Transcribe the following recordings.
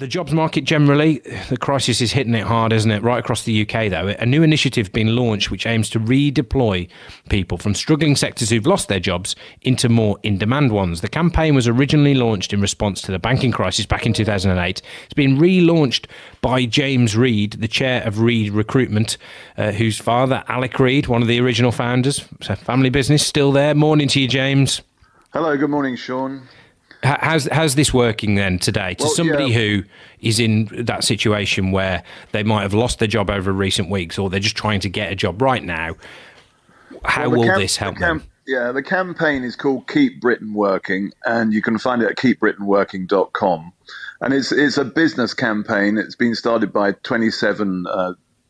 The jobs market generally, the crisis is hitting it hard, isn't it? Right across the UK, though. A new initiative being launched which aims to redeploy people from struggling sectors who've lost their jobs into more in-demand ones. The campaign was originally launched in response to the banking crisis back in 2008. It's been relaunched by James Reed, the chair of Reed Recruitment, whose father, Alec Reed, one of the original founders, family business, still there. Morning to you, James. Hello, good morning, Sean. How's this working then today to somebody who is in that situation where they might have lost their job over recent weeks, or they're just trying to get a job right now? How will this help them? Yeah, the campaign is called Keep Britain Working, and you can find it at keepbritainworking.com. And it's a business campaign. It's been started by 27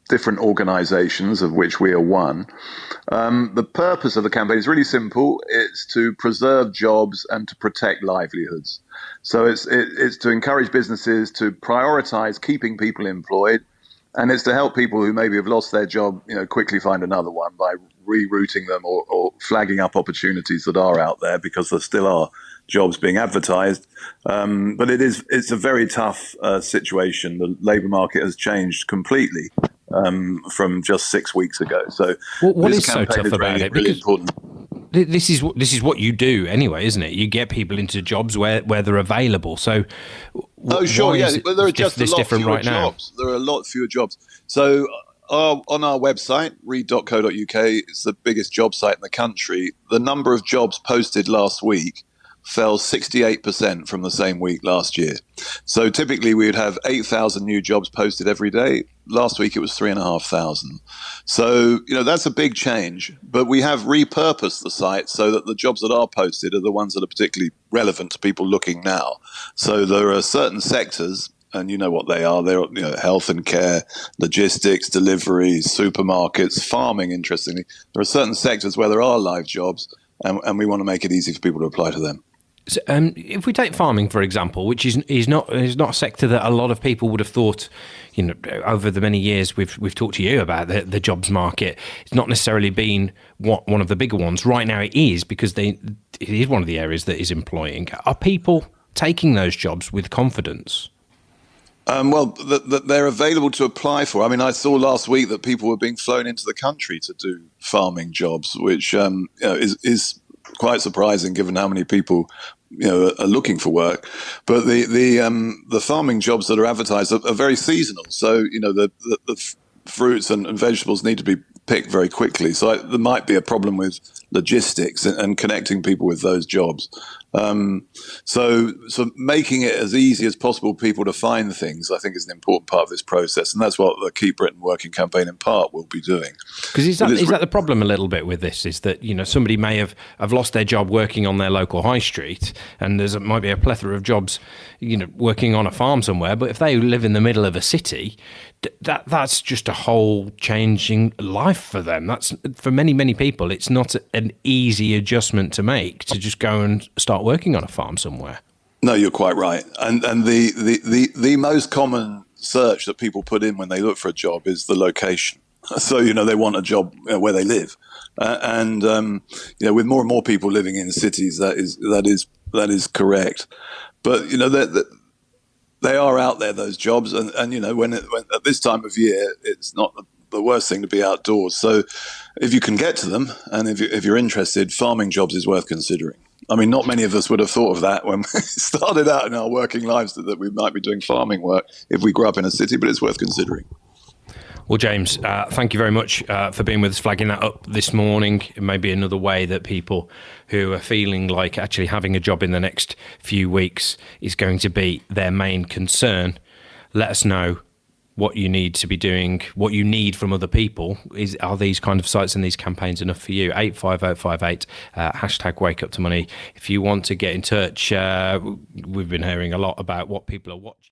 different organisations, of which we are one. The purpose of the campaign is really simple. It's to preserve jobs and to protect livelihoods. So it's to encourage businesses to prioritise keeping people employed, and it's to help people who maybe have lost their job, quickly find another one by rerouting them or flagging up opportunities that are out there, because there still are jobs being advertised. But it's a very tough situation. The labour market has changed completely from just 6 weeks ago. So what is so tough about really, it? Really because important. this is what you do anyway, isn't it? You get people into jobs where they're available. So Sure, yeah. But there are just a lot fewer right jobs. There are a lot fewer jobs. So on our website, reed.co.uk, it's the biggest job site in the country. The number of jobs posted last week fell 68% from the same week last year. So typically we would have 8,000 new jobs posted every day. Last week it was 3,500. So, that's a big change. But we have repurposed the site so that the jobs that are posted are the ones that are particularly relevant to people looking now. So there are certain sectors, and you know what they are. They're health and care, logistics, deliveries, supermarkets, farming, interestingly. There are certain sectors where there are live jobs, and we want to make it easy for people to apply to them. So, if we take farming, for example, which is not a sector that a lot of people would have thought, over the many years we've talked to you about the jobs market, it's not necessarily been one of the bigger ones. Right now it is, because it is one of the areas that is employing. Are people taking those jobs with confidence? They're available to apply for. I mean, I saw last week that people were being flown into the country to do farming jobs, which is quite surprising given how many people are looking for work. But the farming jobs that are advertised are very seasonal. So the fruits and vegetables need to be picked very quickly. So there might be a problem with logistics and connecting people with those jobs. So making it as easy as possible for people to find things, I think, is an important part of this process, and that's what the Keep Britain Working campaign in part will be doing. Because is that the problem a little bit with this? Is that somebody may have lost their job working on their local high street, and might be a plethora of jobs, working on a farm somewhere. But if they live in the middle of a city, that's just a whole changing life for them. That's, for many people, it's not an easy adjustment to make to just go and start working on a farm somewhere. No, you're quite right. And the most common search that people put in when they look for a job is the location. So, they want a job where they live. With more and more people living in cities, that is correct. But, they are out there, those jobs. And when at this time of year, it's not the worst thing to be outdoors. So if you can get to them, and if you're interested, farming jobs is worth considering. I mean, not many of us would have thought of that when we started out in our working lives, that we might be doing farming work if we grew up in a city, but it's worth considering. Well, James, thank you very much for being with us, flagging that up this morning. It may be another way that people who are feeling like actually having a job in the next few weeks is going to be their main concern. Let us know what you need to be doing, what you need from other people. Are these kind of sites and these campaigns enough for you? 85058, hashtag wake up to money. If you want to get in touch, we've been hearing a lot about what people are watching.